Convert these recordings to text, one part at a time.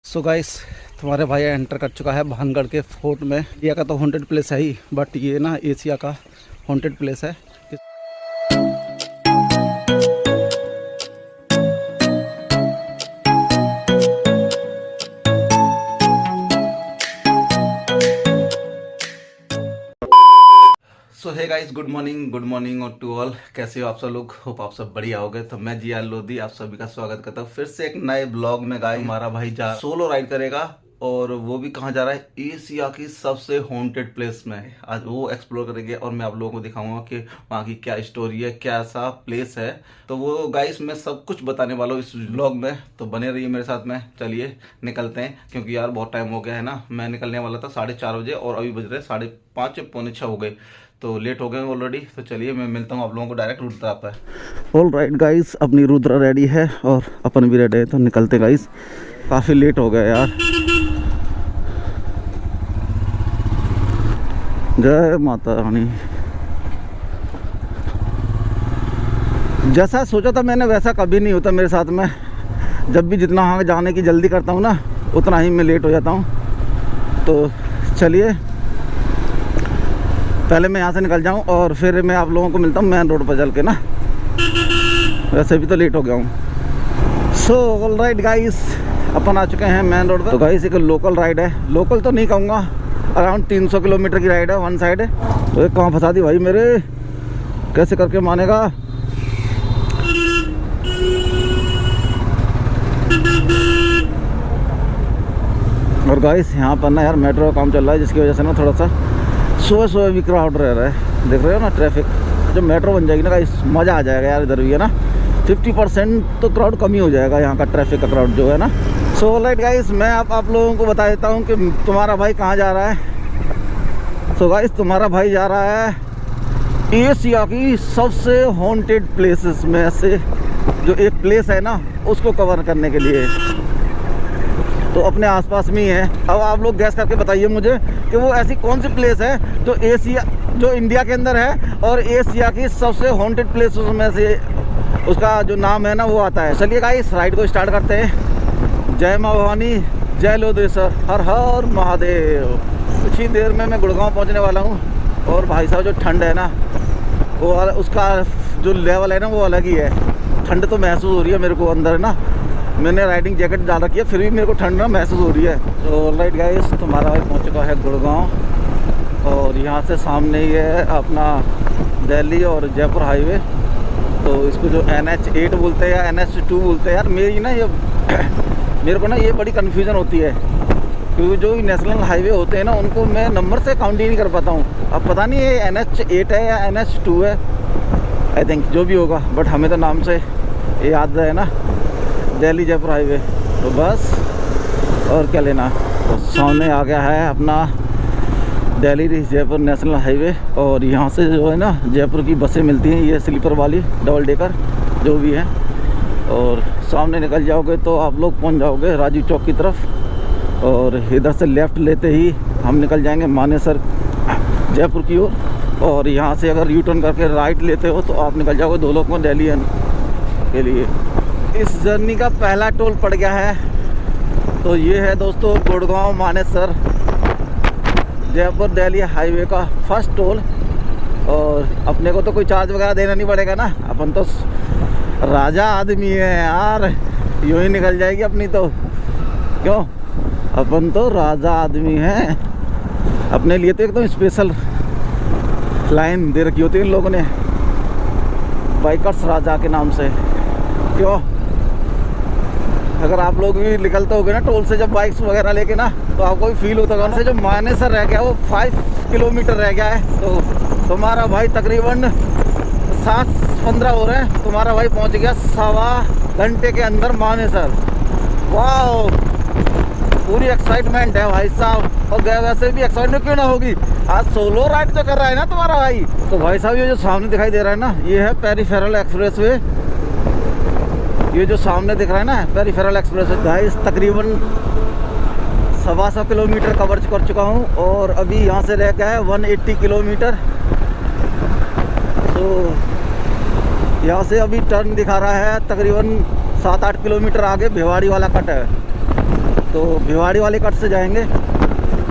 So guys, तुम्हारे भाई enter कर चुका है भानगढ़ के फोर्ट में। इंडिया का तो हॉन्टेड प्लेस है ही, बट ये ना एशिया का हॉन्टेड प्लेस है। सो हे गाइस, गुड मॉर्निंग और टू ऑल। कैसे हो आप सब लोग? होप आप सब बढ़िया होगे। तो मैं जिया लोधी आप सभी का स्वागत करता हूँ फिर से एक नए ब्लॉग में। गाइस, हमारा भाई सोलो राइड करेगा और वो भी कहाँ जा रहा है? एशिया की सबसे हॉन्टेड प्लेस में। आज वो एक्सप्लोर करेंगे और मैं आप लोगों को दिखाऊंगा कि वहाँ की क्या स्टोरी है, क्या सा प्लेस है। तो वो गाइस मैं सब कुछ बताने वाला हूँ इस व्लॉग में, तो बने रहिए मेरे साथ में। चलिए निकलते हैं, क्योंकि यार बहुत टाइम हो गया है ना। मैं निकलने वाला था 4:30 बजे और अभी बज रहे 5:30 पौने 6 हो गए, तो लेट हो गए ऑलरेडी। तो चलिए मैं मिलता हूँ आप लोगों को डायरेक्ट रुद्रा पर। ऑल राइट गाइस, अपनी रुद्रा रेडी है और अपन भी रेडी है, तो निकलते गाइस। काफ़ी लेट हो गया यार। जय माता रानी। जैसा सोचा था मैंने वैसा कभी नहीं होता मेरे साथ में। जब भी जितना वहाँ जाने की जल्दी करता हूँ ना, उतना ही मैं लेट हो जाता हूँ। तो चलिए पहले मैं यहाँ से निकल जाऊँ और फिर मैं आप लोगों को मिलता हूँ मेन रोड पर चल के ना। वैसे भी तो लेट हो गया हूँ। सो ऑल राइट गाइस, अपन आ चुके हैं मेन रोड पर। तो गाइस एक लोकल राइड है, लोकल तो नहीं कहूँगा, अराउंड 300 किलोमीटर की राइड है, वन साइड है। तो एक कहाँ फंसा दी भाई मेरे, कैसे करके मानेगा। और गाइस यहाँ पर ना यार मेट्रो का काम चल रहा है, जिसकी वजह से ना थोड़ा सा सुबह भी क्राउड रह रहा है। देख रहे हो ना ट्रैफिक। जब मेट्रो बन जाएगी ना गाइस, मज़ा आ जाएगा यार। इधर भी है ना 50% तो क्राउड कम ही हो जाएगा, यहाँ का ट्रैफिक का क्राउड जो है ना। सो ऑलराइट गाइस, मैं आप लोगों को बता देता हूँ कि तुम्हारा भाई कहाँ जा रहा है। सो गाइस, तुम्हारा भाई जा रहा है एशिया की सबसे हॉन्टेड प्लेसेस में से जो एक प्लेस है ना, उसको कवर करने के लिए। तो अपने आसपास में ही है। अब आप लोग गैस करके बताइए मुझे कि वो ऐसी कौन सी प्लेस है जो इंडिया के अंदर है और एशिया की सबसे हॉन्टेड प्लेसेस में से उसका जो नाम है ना वो आता है। चलिए गाइस, राइड को स्टार्ट करते हैं। जय माँ भवानी, जय लोधेश्वर, हर हर महादेव। कुछ ही देर में मैं गुड़गांव पहुंचने वाला हूं। और भाई साहब जो ठंड है ना, वो उसका जो लेवल है ना वो अलग ही है। ठंड तो महसूस हो रही है मेरे को अंदर है ना। मैंने राइडिंग जैकेट डाल रखी है, फिर भी मेरे को ठंड ना महसूस हो रही है। तो ऑलराइट गाइस, तुम्हारा भाई पहुंच चुका है गुड़गांव और यहाँ से सामने ही है अपना दिल्ली और जयपुर हाईवे। तो इसको जो NH8 बोलते हैं या NH2 बोलते हैं यार, मेरे को ना ये बड़ी कन्फ्यूज़न होती है, क्योंकि जो नेशनल हाईवे होते हैं ना उनको मैं नंबर से काउंट ही नहीं कर पाता हूँ। अब पता नहीं ये NH8 है या NH2 है, आई थिंक जो भी होगा, बट हमें तो नाम से ये याद है ना, दिल्ली जयपुर हाईवे। तो बस और क्या लेना। तो सामने आ गया है अपना दिल्ली जयपुर नेशनल हाईवे। और यहाँ से जो है ना जयपुर की बसें मिलती हैं, ये स्लीपर वाली, डबल डेकर जो भी है। और सामने निकल जाओगे तो आप लोग पहुँच जाओगे राजीव चौक की तरफ। और इधर से लेफ़्ट लेते ही हम निकल जाएंगे मानेसर जयपुर की ओर। और यहाँ से अगर यू टर्न करके राइट लेते हो तो आप निकल जाओगे दोलोक दिल्ली के लिए। इस जर्नी का पहला टोल पड़ गया है, तो ये है दोस्तों गुड़गांव मानेसर जयपुर दिल्ली हाईवे का फर्स्ट टोल। और अपने को तो कोई चार्ज वगैरह देना नहीं पड़ेगा ना, अपन तो राजा आदमी है यार, यूँ ही निकल जाएगी अपनी तो। क्यों, अपन तो राजा आदमी हैं। अपने लिए तो एकदम स्पेशल लाइन दे रखी होती है इन लोगों ने, बाइकर्स राजा के नाम से। क्यों, अगर आप लोग भी निकलते होगे ना टोल से जब बाइक्स वगैरह लेके ना, तो आपको भी फील होता होगा। से जो मानेसर रह गया वो 5 किलोमीटर रह गया है। तो तुम्हारा भाई तकरीबन 7:15 हो रहे हैं, तुम्हारा भाई पहुंच गया 1.25 घंटे के अंदर मानेसर। वाह, पूरी एक्साइटमेंट है भाई साहब। और वैसे भी एक्साइटमेंट क्यों ना होगी, आज सोलो राइड तो कर रहा है ना तुम्हारा भाई। तो भाई साहब ये जो सामने दिखाई दे रहा है ना, ये है पेरीफेरल एक्सप्रेसवे। ये जो सामने दिख रहा है ना पेरीफेरल एक्सप्रेस गाइस, तकरीबन 125 किलोमीटर कवर कर चुका हूँ और अभी यहाँ से रह गया है 180 किलोमीटर। तो यहाँ से अभी टर्न दिखा रहा है तकरीबन 7-8 किलोमीटर आगे भिवाड़ी वाला कट है। तो भिवाड़ी वाले कट से जाएंगे,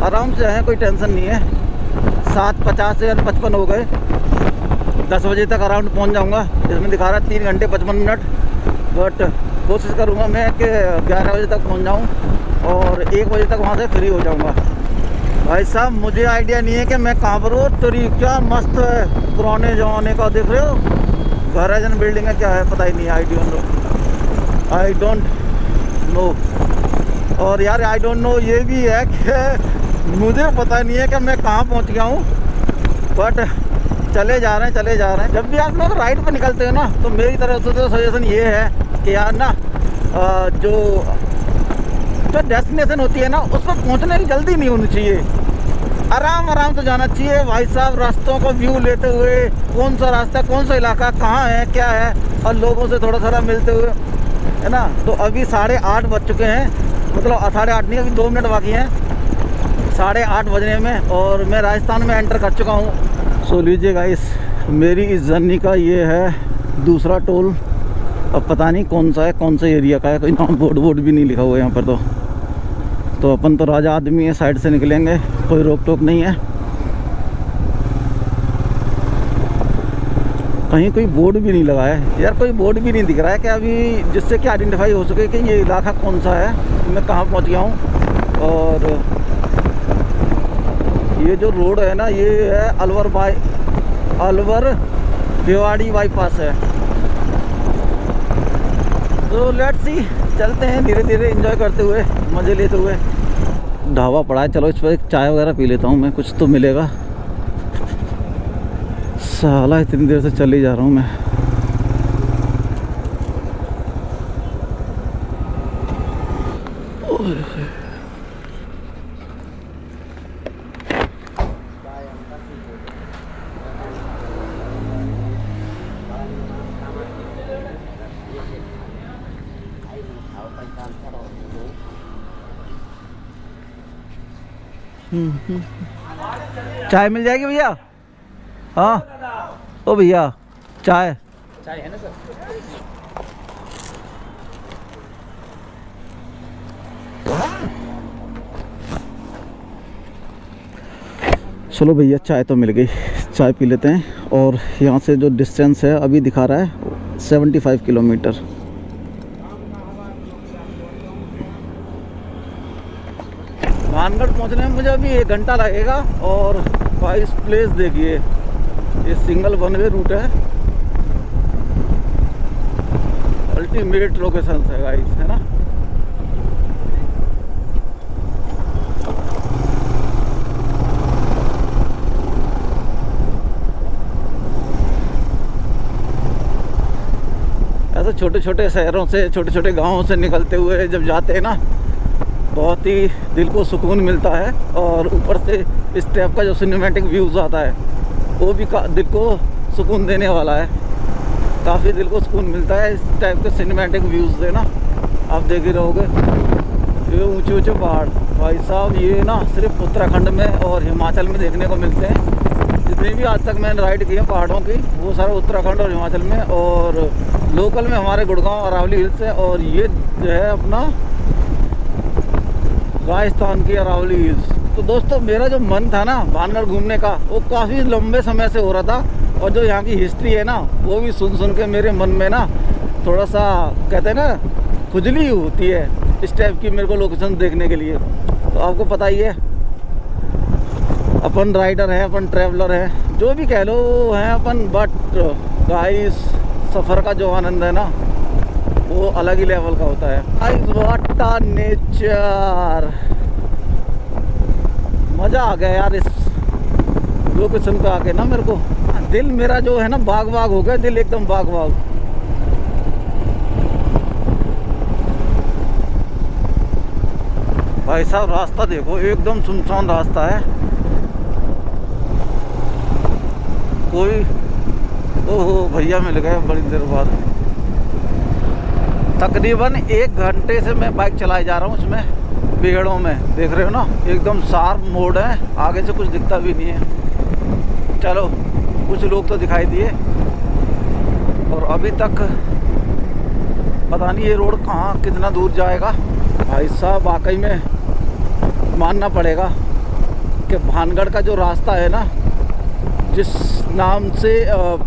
आराम से जाएँ, कोई टेंशन नहीं है। 7:50 या 55 हो गए, 10 बजे तक अराउंड पहुंच जाऊंगा। इसमें दिखा रहा है 3 घंटे 55 मिनट, बट कोशिश करूंगा मैं कि 11 बजे तक पहुंच जाऊं और 1 बजे तक वहां से फ्री हो जाऊंगा। भाई साहब मुझे आइडिया नहीं है कि मैं कहाँ पर हूँ। तेरी क्या मस्त है, पुराने ज़माने का, देख रहे हो घर है जन, बिल्डिंग है, क्या है पता ही नहीं। I don't know. और यार आई डोंट नो ये भी है कि मुझे पता नहीं है कि मैं कहाँ पहुँच गया हूँ, बट चले जा रहे हैं। जब भी आप लोग राइड पर निकलते हो ना, तो मेरी तरफ से तो सजेशन ये है कि यार ना जो डेस्टिनेशन होती है ना, उस पर पहुँचने की जल्दी नहीं होनी चाहिए, आराम से जाना चाहिए भाई साहब। रास्तों को व्यू लेते हुए, कौन सा रास्ता, कौन सा इलाका कहाँ है, क्या है, और लोगों से थोड़ा मिलते हुए, है ना। तो अभी 8:30 बज चुके हैं, मतलब 8:30 नहीं, अभी 2 मिनट बाकी हैं 8:30 बजने में, और मैं राजस्थान में एंटर कर चुका हूँ। सो लीजिए गाइस, मेरी इस जर्नी का ये है दूसरा टोल। अब पता नहीं कौन सा है, कौन सा एरिया का है, कोई नाम बोर्ड भी नहीं लिखा हुआ है यहाँ पर। तो अपन तो राजा आदमी है, साइड से निकलेंगे, कोई रोक टोक नहीं है। कहीं कोई बोर्ड भी नहीं लगा है यार, कोई बोर्ड भी नहीं दिख रहा है कि अभी जिससे कि आइडेंटिफाई हो सके कि ये इलाका कौन सा है, मैं कहाँ पहुँच गया हूँ। और ये जो रोड है ना, ये है अलवर भिवाड़ी बाईपास है। तो लेट्स सी, चलते हैं धीरे धीरे एंजॉय करते हुए, मज़े लेते हुए। ढाबा पड़ा है, चलो इस पर एक चाय वगैरह पी लेता हूँ मैं, कुछ तो मिलेगा। साला इतनी देर से चल ही जा रहा हूँ मैं। चाय मिल जाएगी भैया? हाँ ओ भैया, चाय है ना सर? चलो भैया, चाय तो मिल गई, चाय पी लेते हैं। और यहाँ से जो डिस्टेंस है अभी दिखा रहा है 75 किलोमीटर। मानगढ़ पहुँचने में मुझे अभी 1 घंटा लगेगा। और भाई इस प्लेस देखिए, ये सिंगल वन वे रूट है, अल्टीमेट लोकेशन है गाइस, है ना। ऐसे छोटे छोटे शहरों से, छोटे छोटे गांवों से निकलते हुए जब जाते हैं ना, बहुत ही दिल को सुकून मिलता है। और ऊपर से इस टाइप का जो सिनेमैटिक व्यूज़ आता है, वो भी दिल को सुकून देने वाला है। काफ़ी दिल को सुकून मिलता है इस टाइप के सिनेमैटिक व्यूज़ से ना। आप देख ही रहोगे ये ऊंचे ऊंचे पहाड़, भाई साहब ये ना सिर्फ उत्तराखंड में और हिमाचल में देखने को मिलते हैं। जितनी भी आज तक मैंने राइड की है पहाड़ों की, वो सारा उत्तराखंड और हिमाचल में, और लोकल में हमारे गुड़गांव अरावली हिल्स है। और ये जो है अपना राजस्थान की अरावली हिल्स। तो दोस्तों, मेरा जो मन था ना भानगढ़ घूमने का, वो काफ़ी लंबे समय से हो रहा था। और जो यहाँ की हिस्ट्री है ना, वो भी सुन के मेरे मन में ना थोड़ा सा, कहते हैं ना, खुजली होती है इस टाइप की मेरे को लोकेशन देखने के लिए। तो आपको पता ही है, अपन राइडर हैं, अपन ट्रैवलर हैं, जो भी कह लो हैं अपन, बट गाइस सफ़र का जो आनंद है ना, वो अलग ही लेवल का होता है। गाइस व्हाट अ नेचर, मज़ा आ गया यार इस लोकेशन पे आके ना। मेरे को दिल मेरा जो है ना बाग हो गया, दिल एकदम बाग। भाई साहब रास्ता देखो, एकदम सुनसान रास्ता है। कोई, ओहो भैया मिल गए बड़ी देर बाद। तकरीबन 1 घंटे से मैं बाइक चलाए जा रहा हूँ इसमें पेड़ों में, देख रहे हो ना, एकदम शार्प मोड़ है, आगे से कुछ दिखता भी नहीं है। चलो, कुछ लोग तो दिखाई दिए, और अभी तक पता नहीं ये रोड कहाँ कितना दूर जाएगा। भाई साहब वाकई में मानना पड़ेगा कि भानगढ़ का जो रास्ता है ना, जिस नाम से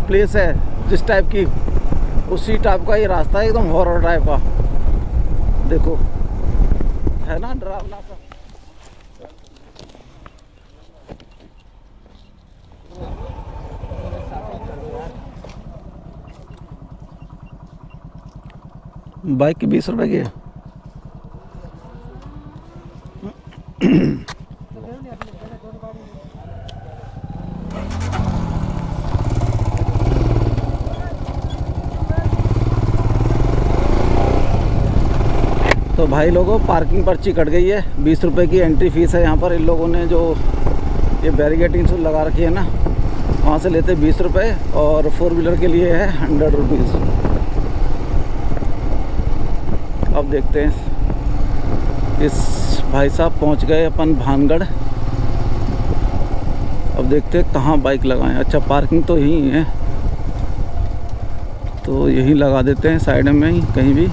प्लेस है, जिस टाइप की, उसी टाइप का ये रास्ता है, एकदम हॉरर टाइप का। देखो है ना डरावना सा। बाइक की 20 रुपए की है। तो भाई लोगों, पार्किंग पर्ची कट गई है। 20 रुपए की एंट्री फीस है यहाँ पर। इन लोगों ने जो ये बैरिकेडिंग से लगा रखी है ना, वहाँ से लेते 20 रुपये, और 4 व्हीलर के लिए है 100 रुपीज़। अब देखते हैं। इस भाई साहब पहुँच गए अपन भानगढ़। अब देखते हैं कहाँ बाइक लगाएं। अच्छा, पार्किंग तो यहीं है, तो यहीं लगा देते हैं साइड में ही कहीं भी।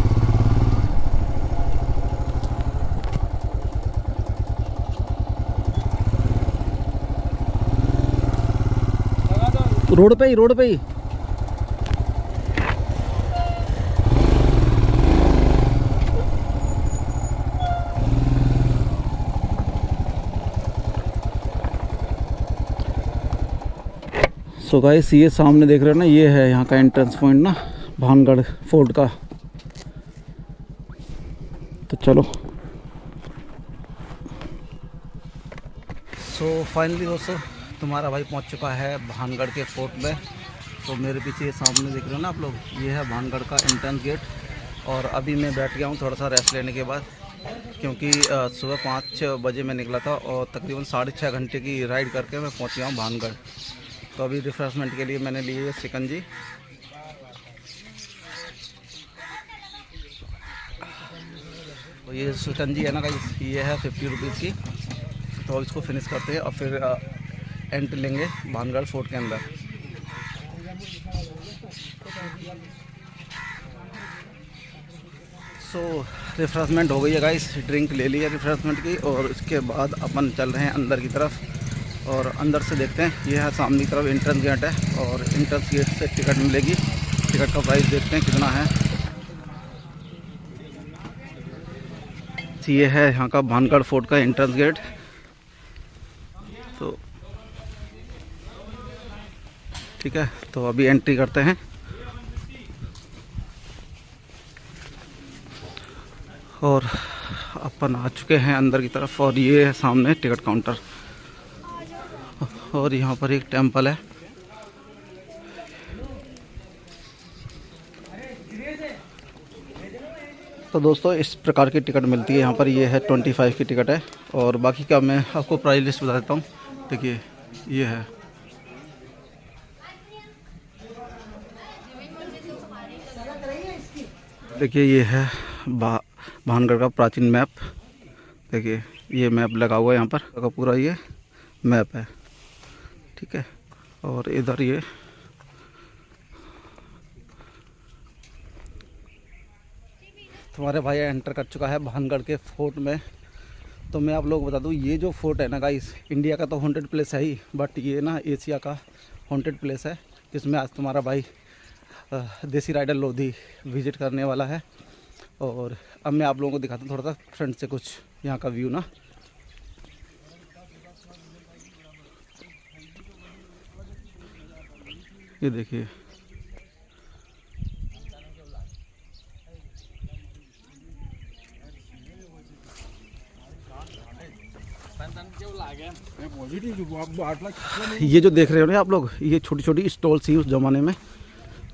रोड पे ही, रोड पे ही। सो गाइस, ये सामने देख रहे हो ना, ये है यहाँ का एंट्रेंस पॉइंट ना, भानगढ़ फोर्ट का। तो चलो। सो फाइनली दोस्तों, तुम्हारा भाई पहुंच चुका है भानगढ़ के फोर्ट में। तो मेरे पीछे ये सामने देख रहे हो ना आप लोग, ये है भानगढ़ का एंट्रेंस गेट। और अभी मैं बैठ गया हूँ थोड़ा सा रेस्ट लेने के बाद, क्योंकि सुबह 5-6 बजे मैं निकला था और तकरीबन 6.5 घंटे की राइड करके मैं पहुँच गया हूँ भानगढ़। तो अभी रिफ्रेशमेंट के लिए मैंने ली है शिकंजी। तो ये शिकंजी है ना गाइस, ये है 50 रुपीज़ की। तो अब इसको फिनिश करते हैं और फिर एंट्री लेंगे भानगढ़ फोर्ट के अंदर। सो रिफ्रेशमेंट हो गई है गाइस, ड्रिंक ले ली है रिफ्रेशमेंट की, और उसके बाद अपन चल रहे हैं अंदर की तरफ। और अंदर से देखते हैं। ये है सामने की तरफ एंट्रेंस गेट है, और एंट्रेंस गेट से टिकट मिलेगी। टिकट का प्राइस देखते हैं कितना है। ये है यहाँ का भानगढ़ फोर्ट का एंट्रेंस गेट। तो ठीक है, तो अभी एंट्री करते हैं। और अपन आ चुके हैं अंदर की तरफ, और ये है सामने टिकट काउंटर। और यहाँ पर एक टेंपल है। तो दोस्तों, इस प्रकार की टिकट मिलती है यहाँ पर। ये है 25 की टिकट है। और बाकी का मैं आपको प्राइस लिस्ट बता देता हूँ। देखिए, ये है। देखिए, ये है भानगढ़ का प्राचीन मैप। देखिए, ये मैप लगा हुआ है यहाँ पर का पूरा, ये मैप है। ठीक है, और इधर ये तुम्हारे भाई एंटर कर चुका है भानगढ़ के फोर्ट में। तो मैं आप लोग बता दूँ, ये जो फोर्ट है ना गाइस, इंडिया का तो हॉन्टेड प्लेस है ही, बट ये ना एशिया का हॉन्टेड प्लेस है, जिसमें आज तुम्हारा भाई देसी राइडर लोधी विजिट करने वाला है। और अब मैं आप लोगों को दिखाता हूँ थोड़ा सा फ्रंट से कुछ यहाँ का व्यू ना। ये देखिए, ये जो देख रहे हो ना आप लोग, ये छोटी छोटी स्टॉल थी उस ज़माने में,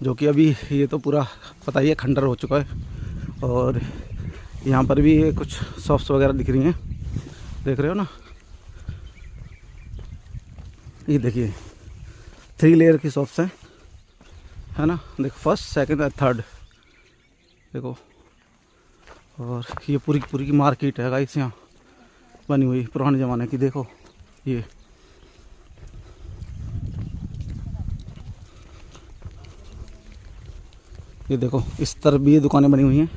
जो कि अभी ये तो पूरा पता ही है खंडर हो चुका है। और यहाँ पर भी ये कुछ शॉप्स वगैरह दिख रही हैं, देख रहे हो ना। ये देखिए, 3 लेयर की शॉप्स हैं, है ना। देखो, फर्स्ट, सेकंड और थर्ड, देखो। और ये पूरी की मार्केट है गाइस, यहाँ बनी हुई पुराने ज़माने की। देखो ये देखो, इस तरफ भी ये दुकानें बनी हुई हैं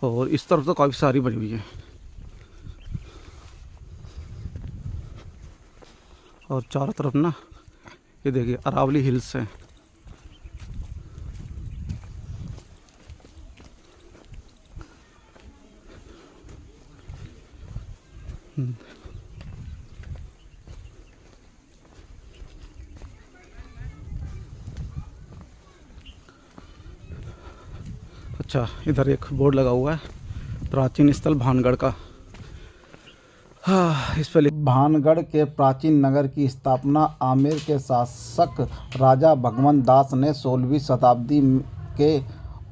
और इस तरफ तो काफ़ी सारी बनी हुई है। और चारों तरफ ना ये देखिए अरावली हिल्स हैं। अच्छा, इधर एक बोर्ड लगा हुआ है, प्राचीन स्थल भानगढ़ का। हाँ, इस पर भानगढ़ के प्राचीन नगर की स्थापना आमेर के शासक राजा भगवंत दास ने 16वीं शताब्दी के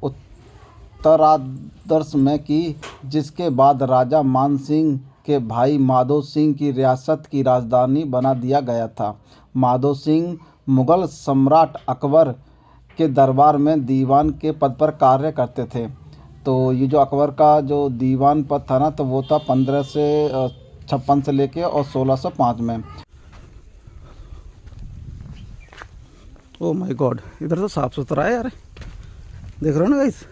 उत्तरार्ध में की, जिसके बाद राजा मान सिंह के भाई माधो सिंह की रियासत की राजधानी बना दिया गया था। माधो सिंह मुगल सम्राट अकबर के दरबार में दीवान के पद पर कार्य करते थे। तो ये जो अकबर का जो दीवान पद था ना, तो वो था 1556 से लेके और 1605 में। ओ माय गॉड, इधर तो साफ़ सुथरा है यार, देख रहे हो ना गाइस।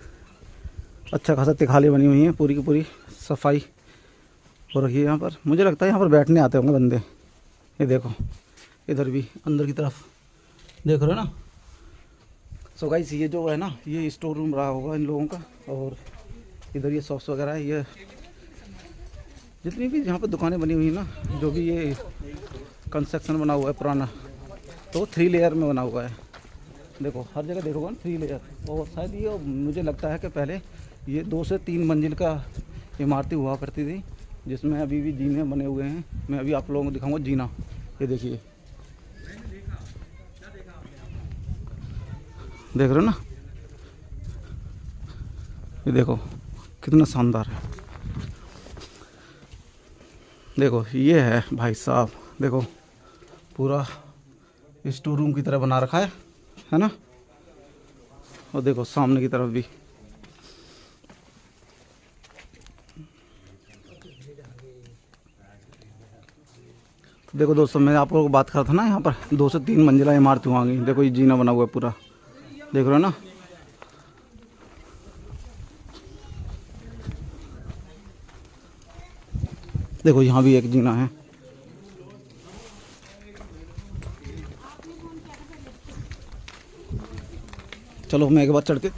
अच्छा खासा तिखाली बनी हुई है, पूरी की पूरी सफाई हो रखी है यहाँ पर। मुझे लगता है यहाँ पर बैठने आते होंगे बंदे। ये देखो इधर भी अंदर की तरफ देख रहे हो ना। सो गाइस, ये जो है ना, ये स्टोर रूम रहा होगा इन लोगों का। और इधर ये शॉप्स वगैरह है, ये जितनी भी यहाँ पर दुकानें बनी हुई है ना, जो भी ये कंस्ट्रक्शन बना हुआ है पुराना, तो 3 लेयर में बना हुआ है। देखो हर जगह देखोगे ना 3 लेयर। और शायद ये मुझे लगता है कि पहले ये 2 से 3 मंजिल का इमारतें हुआ करती थी, जिसमें अभी भी जीने बने हुए हैं। मैं अभी आप लोगों को दिखाऊंगा जीना। ये देखिए, देख रहे हो ना, ये देखो कितना शानदार है। देखो ये है भाई साहब, देखो पूरा स्टोर रूम की तरह बना रखा है ना। और देखो सामने की तरफ भी। तो देखो दोस्तों, मैं आप लोगों को बात कर रहा था ना, यहाँ पर 2 से 3 मंजिला इमारत हुआ गई। देखो ये जीना बना हुआ है पूरा, देख रहे हो ना। देखो यहाँ भी एक जीना है। चलो मैं एक बार चढ़ के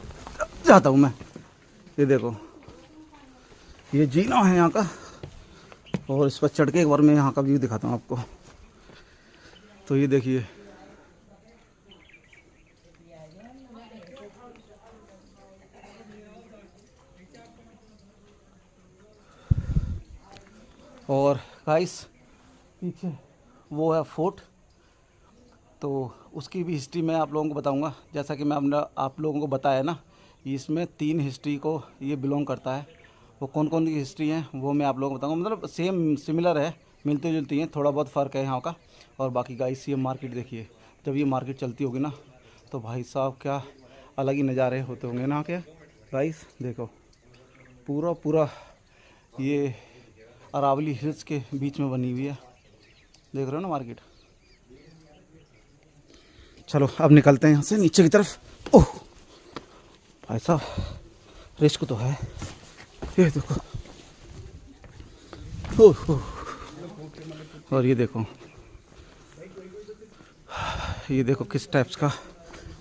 जाता हूँ मैं। ये देखो ये जीना है यहाँ का, और इस पर चढ़ के एक बार मैं यहाँ का व्यू दिखाता हूँ आपको। तो ये देखिए, और गाइस पीछे वो है फोर्ट। तो उसकी भी हिस्ट्री मैं आप लोगों को बताऊंगा। जैसा कि मैं अपना आप लोगों को बताया ना, इसमें 3 हिस्ट्री को ये बिलोंग करता है। वो कौन कौन की हिस्ट्री हैं वो मैं आप लोगों को बताऊंगा। मतलब सेम सिमिलर है, मिलती जुलती हैं, थोड़ा बहुत फ़र्क है यहाँ का। और बाकी गाइस ये मार्केट देखिए, जब ये मार्केट चलती होगी ना, तो भाई साहब क्या अलग ही नज़ारे होते होंगे ना के। गाइस देखो पूरा पूरा ये अरावली हिल्स के बीच में बनी हुई है, देख रहे हो ना मार्केट। चलो अब निकलते हैं यहाँ से नीचे की तरफ। ओह भाई साहब, रिस्क तो है। ये देखो, ओह, और ये देखो किस टाइप्स का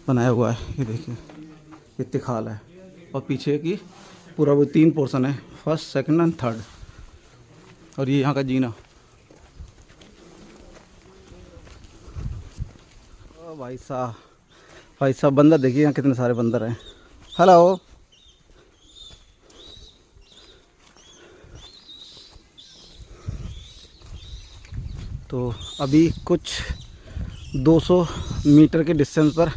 बनाया हुआ है। ये देखिए ये तिखाल है, और पीछे की पूरा वो 3 पोर्शन है, फर्स्ट सेकंड एंड थर्ड। और ये यहाँ का जीना। ओ भाई साहब बंदर देखिए, यहाँ कितने सारे बंदर हैं। हेलो, तो अभी कुछ 200 मीटर के डिस्टेंस पर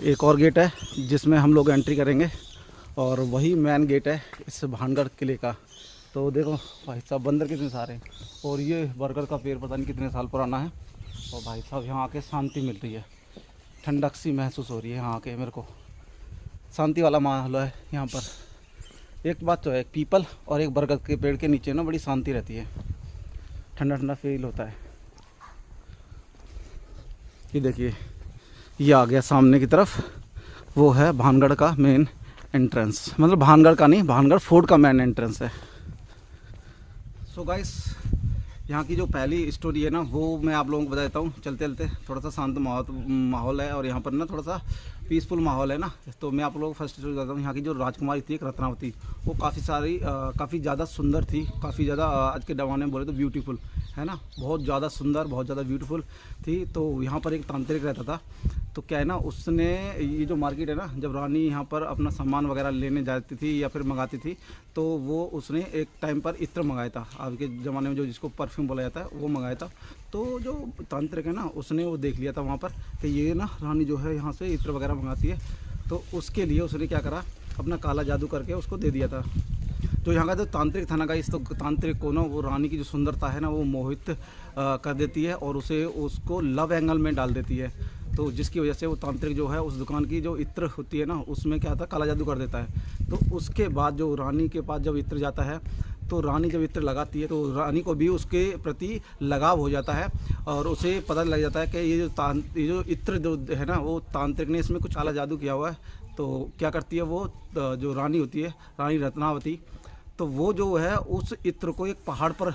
एक और गेट है, जिसमें हम लोग एंट्री करेंगे। और वही मेन गेट है इस भानगढ़ किले का। तो देखो भाई साहब बंदर कितने सारे हैं। और ये बरगद का पेड़ पता नहीं कितने साल पुराना है। और भाई साहब यहाँ आके शांति मिल रही है, ठंडक सी महसूस हो रही है यहाँ आके। मेरे को शांति वाला माहौल है यहाँ पर। एक बात तो है, पीपल और एक बरगद के पेड़ के नीचे ना बड़ी शांति रहती है, ठंडा ठंडा फील होता है। ये देखिए ये आ गया सामने की तरफ, वो है भानगढ़ का मेन एंट्रेंस, मतलब भानगढ़ का नहीं, भानगढ़ फोर्ट का मेन एंट्रेंस है। सो गाइस, यहाँ की जो पहली स्टोरी है ना वो मैं आप लोगों को बता देता हूँ चलते चलते। थोड़ा सा शांत माहौल है और यहाँ पर ना थोड़ा सा पीसफुल माहौल है ना। तो मैं आप लोगों को फर्स्ट स्टोरी बताता हूँ। यहाँ की जो राजकुमारी थी एक रत्नावती, वो काफ़ी ज़्यादा सुंदर थी, काफ़ी ज़्यादा आज के ज़माने में बोले तो ब्यूटीफुल है ना, बहुत ज़्यादा सुंदर, बहुत ज़्यादा ब्यूटीफुल थी। तो यहाँ पर एक तांत्रिक रहता था। तो क्या है ना, उसने ये जो मार्केट है ना, जब रानी यहाँ पर अपना सामान वगैरह लेने जाती थी या फिर मंगाती थी, तो वो उसने एक टाइम पर इत्र मंगाया था। आज के ज़माने में जो जिसको परफ्यूम बोला जाता है वो मंगाया था। तो जो तांत्रिक है ना, उसने वो देख लिया था वहाँ पर कि ये ना रानी जो है यहाँ से इत्र वगैरह मंगाती है। तो उसके लिए उसने क्या करा, अपना काला जादू करके उसको दे दिया था। जो यहाँ का जो तांत्रिक था ना गाइस, तो तांत्रिक को ना वो रानी की जो सुंदरता है ना वो मोहित कर देती है और उसको लव एंगल में डाल देती है। तो जिसकी वजह से वो तांत्रिक जो है उस दुकान की जो इत्र होती है ना उसमें क्या था, काला जादू कर देता है। तो उसके बाद जो रानी के पास जब इत्र जाता है, तो रानी जब इत्र लगाती है तो रानी को भी उसके प्रति लगाव हो जाता है और उसे पता लग जाता है कि ये जो इत्र जो है ना वो तांत्रिक ने इसमें कुछ काला जादू किया हुआ है। तो क्या करती है वो, जो रानी होती है, रानी रत्नावती, तो वो जो है उस इत्र को एक पहाड़ पर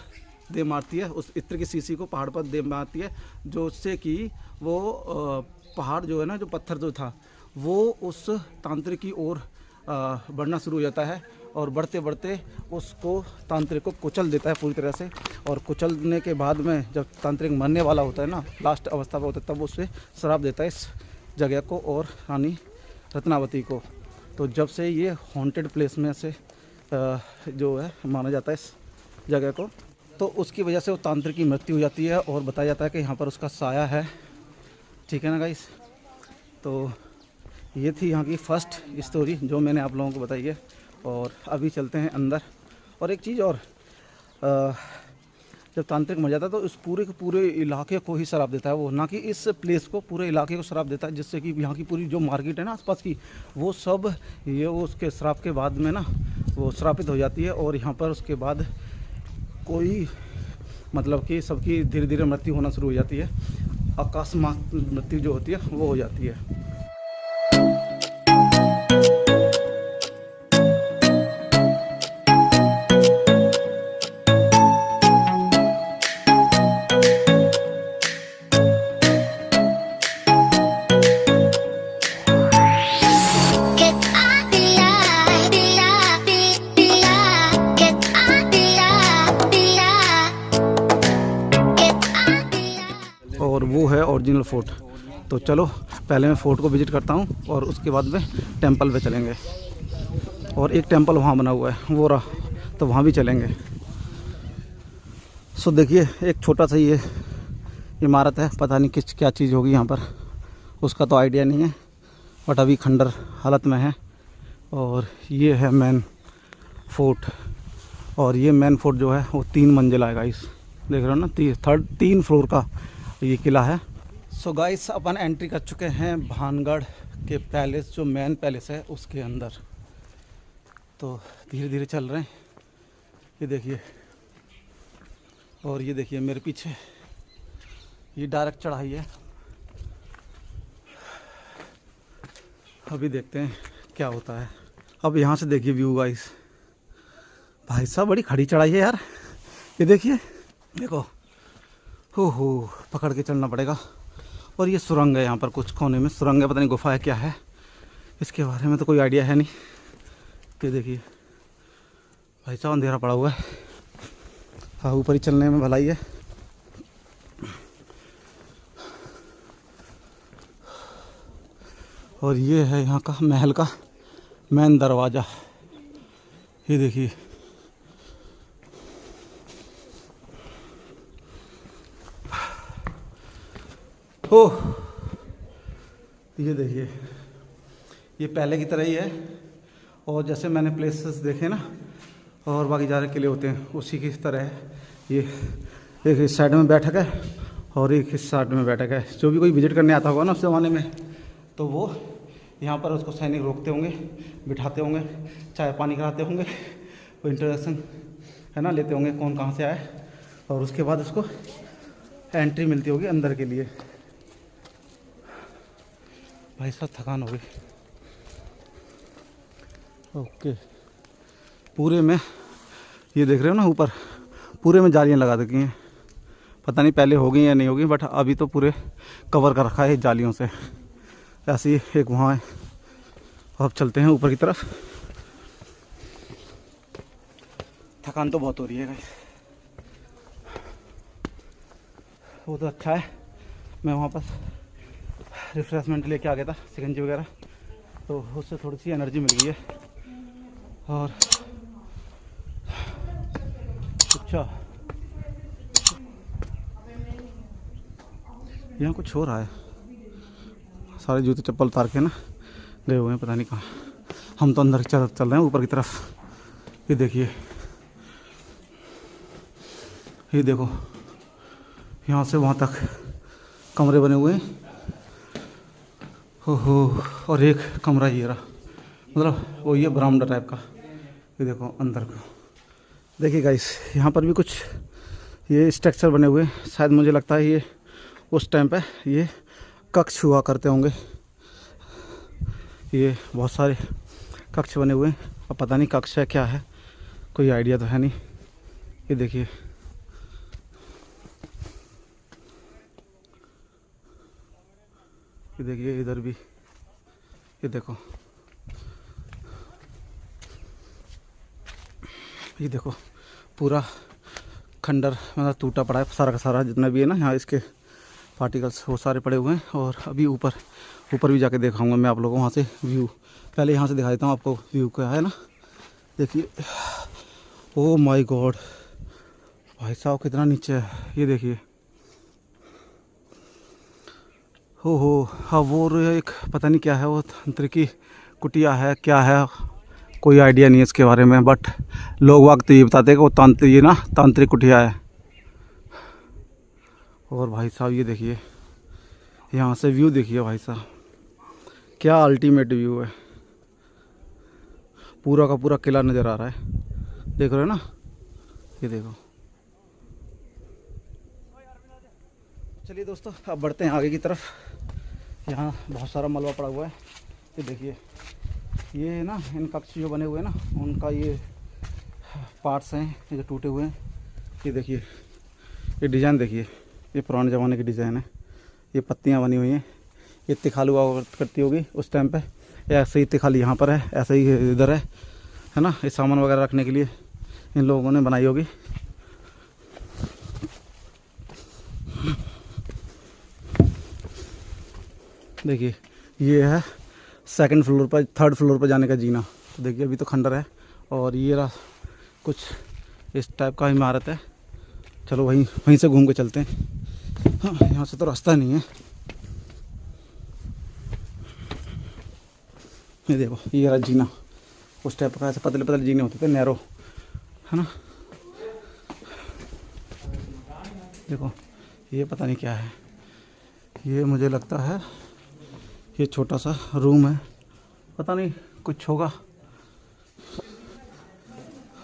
दे मारती है, उस इत्र की शीशी को पहाड़ पर दे मारती है, जो उससे कि वो पहाड़ जो है ना, जो पत्थर जो था वो उस तांत्रिक की ओर बढ़ना शुरू हो जाता है और बढ़ते बढ़ते उसको तांत्रिक को कुचल देता है पूरी तरह से। और कुचलने के बाद में जब तांत्रिक मरने वाला होता है ना, लास्ट अवस्था पर होता है, तब उसे श्राप देता है इस जगह को और रानी रत्नावती को। तो जब से ये हॉन्टेड प्लेस में से जो है माना जाता है इस जगह को, तो उसकी वजह से वो तांत्रिक की मृत्यु हो जाती है और बताया जाता है कि यहाँ पर उसका साया है। ठीक है ना गाइस, तो ये थी यहाँ की फर्स्ट स्टोरी जो मैंने आप लोगों को बताई है। और अभी चलते हैं अंदर। और एक चीज़ और, जब तांत्रिक मर जाता है तो इस पूरे के पूरे इलाके को ही शराब देता है वो, ना कि इस प्लेस को, पूरे इलाके को शराब देता है, जिससे कि यहाँ की पूरी जो मार्केट है ना आसपास की, वो सब ये उसके श्राप के बाद में ना वो श्रापित हो जाती है। और यहाँ पर उसके बाद कोई मतलब कि सबकी धीरे धीरे मृत्यु होना शुरू हो जाती है, अकस्मात मृत्यु जो होती है वो हो जाती है। और वो है ओरिजिनल फोर्ट। तो चलो पहले मैं फोर्ट को विज़िट करता हूँ और उसके बाद में टेंपल पे चलेंगे। और एक टेंपल वहाँ बना हुआ है वो रहा, तो वहाँ भी चलेंगे। सो देखिए एक छोटा सा ये इमारत है, पता नहीं क्या चीज़ होगी यहाँ पर, उसका तो आइडिया नहीं है, बट अभी खंडर हालत में है। और ये है मेन फोर्ट। और ये मेन फोर्ट जो है वो 3 मंजिला है गाइस, देख रहे हो ना, 3 फ्लोर का ये किला है। सो गाइस अपन एंट्री कर चुके हैं भानगढ़ के पैलेस, जो मेन पैलेस है उसके अंदर। तो धीरे धीरे चल रहे हैं, ये देखिए। और ये देखिए मेरे पीछे ये डायरेक्ट चढ़ाई है। अभी देखते हैं क्या होता है। अब यहाँ से देखिए व्यू गाइस, भाई साहब बड़ी खड़ी चढ़ाई है यार। ये देखिए, देखो, हो पकड़ के चलना पड़ेगा। और ये सुरंग है, यहाँ पर कुछ कोने में सुरंग है, पता नहीं गुफा है क्या है, इसके बारे में तो कोई आइडिया है नहीं। ये देखिए भाई साहब अंधेरा पड़ा हुआ है, हाँ ऊपर ही चलने में भलाई है। और ये है यहाँ का महल का मेन दरवाज़ा, ये देखिए। ओह ये देखिए, ये पहले की तरह ही है। और जैसे मैंने प्लेसेस देखे ना और बाकी ज़्यादा किले होते हैं, उसी की तरह है। ये एक इस साइड में बैठक है और एक इस साइड में बैठक है। जो भी कोई विजिट करने आता होगा ना उस ज़माने में, तो वो यहाँ पर उसको सैनिक रोकते होंगे, बिठाते होंगे, चाय पानी कराते होंगे, वो इंट्रोडक्शन है ना लेते होंगे कौन कहाँ से आए, और उसके बाद उसको एंट्री मिलती होगी अंदर के लिए। भाई साहब थकान हो गई। ओके, पूरे में ये देख रहे हो ना, ऊपर पूरे में जालियाँ लगा रखी हैं। पता नहीं पहले होगी या नहीं होगी, बट अभी तो पूरे कवर कर रखा है जालियों से। ऐसे ही एक वहाँ है। अब चलते हैं ऊपर की तरफ। थकान तो बहुत हो रही है गाइस। वो तो अच्छा है, मैं वहाँ पर रिफ्रेशमेंट लेके आ गया था, सिकंजी वगैरह, तो उससे थोड़ी सी एनर्जी मिल गई है। और अच्छा, यहाँ कुछ हो रहा है। सारे जूते चप्पल उतार के ना गए हुए हैं, पता नहीं कहाँ। हम तो अंदर चल रहे हैं ऊपर की तरफ। ये देखिए, ये देखो, यहाँ से वहाँ तक कमरे बने हुए हैं। हो, और एक कमरा ये रहा, मतलब वो ये बरामदा टाइप का। ये देखो अंदर को। देखिए गाइस, यहाँ पर भी कुछ ये स्ट्रक्चर बने हुए हैं। शायद मुझे लगता है ये उस टाइम पे ये कक्ष हुआ करते होंगे। ये बहुत सारे कक्ष बने हुए हैं। अब पता नहीं कक्ष है क्या है, कोई आइडिया तो है नहीं। ये देखिए, ये देखिए इधर भी, ये देखो, ये देखो पूरा खंडर मतलब टूटा पड़ा है सारा का सारा, जितना भी है ना यहाँ इसके पार्टिकल्स वो सारे पड़े हुए हैं। और अभी ऊपर भी जाके दिखाऊंगा मैं आप लोगों को वहाँ से व्यू। पहले यहाँ से दिखा देता हूँ आपको व्यू क्या है ना। देखिए, ओ माय गॉड भाई साहब, कितना नीचे है ये देखिए। हो हाँ, वो एक पता नहीं क्या है, वो तंत्रिकी कुटिया है क्या है, कोई आइडिया नहीं है इसके बारे में, बट लोग वक्त ये बताते हैं कि वो ये ना तांत्रिक कुटिया है। और भाई साहब ये देखिए, यहाँ से व्यू देखिए भाई साहब, क्या अल्टीमेट व्यू है। पूरा का पूरा किला नज़र आ रहा है, देख रहे हो ना, ये देखो। चलिए दोस्तों, अब बढ़ते हैं आगे की तरफ। यहाँ बहुत सारा मलबा पड़ा हुआ है। ये देखिए, ये ना इन कक्ष जो बने हुए हैं ना, उनका ये पार्ट्स हैं ये जो टूटे हुए हैं। ये देखिए, ये डिज़ाइन देखिए, ये पुराने ज़माने की डिज़ाइन है। ये पत्तियाँ बनी हुई हैं, ये तिखालू हुआ करती होगी उस टाइम पे। ऐसे ही तिखाली यहाँ पर है, ऐसे ही इधर है ना, ये सामान वगैरह रखने के लिए इन लोगों ने बनाई होगी। देखिए, ये है सेकंड फ्लोर पर, थर्ड फ्लोर पर जाने का जीना। तो देखिए अभी तो खंडर है, और ये रहा कुछ इस टाइप का इमारत है। चलो वहीं से घूम के चलते हैं। हाँ, यहाँ से तो रास्ता नहीं है। ये देखो, ये रहा जीना, उस टाइप का, ऐसे पतले पतले जीने होते थे, नैरो, है ना। देखो, ये पता नहीं क्या है, ये मुझे लगता है ये छोटा सा रूम है, पता नहीं कुछ होगा।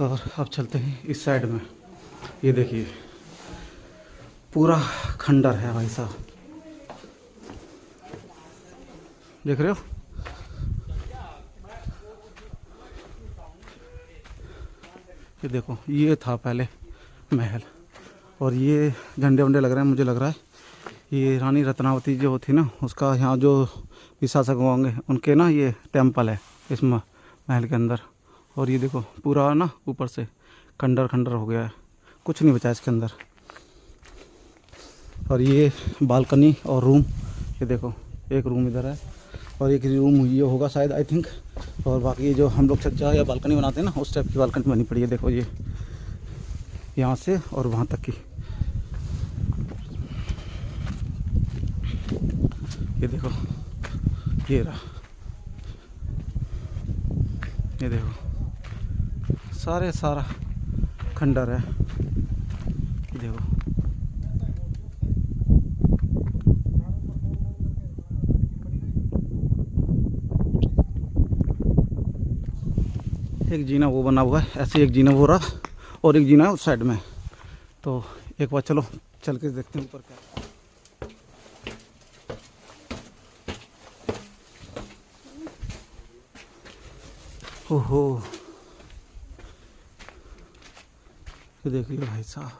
और अब चलते हैं इस साइड में। ये देखिए, पूरा खंडर है भाई साहब, देख रहे हो। ये देखो, ये था पहले महल, और ये झंडे वंडे लग रहे हैं। मुझे लग रहा है ये रानी रत्नावती जो थी ना, उसका यहाँ जो भी शासक होंगे उनके ना ये टेम्पल है इस महल के अंदर। और ये देखो पूरा ना ऊपर से खंडर खंडर हो गया है, कुछ नहीं बचा इसके अंदर। और ये बालकनी और रूम, ये देखो एक रूम इधर है और एक रूम ये होगा शायद, आई थिंक। और बाकी ये जो हम लोग छज्जा या बालकनी बनाते हैं ना, उस टाइप की बालकनी बनी पड़ी है। देखो ये यहाँ से और वहाँ तक की, ये देखो, ये रहा, ये देखो सारा खंडर है। ये देखो, एक जीना वो बना हुआ है, ऐसे एक जीना वो रहा, और एक जीना है उस साइड में। तो एक बार चलो चल के देखते हैं ऊपर क्या। ओहो, ये देखिए भाई साहब।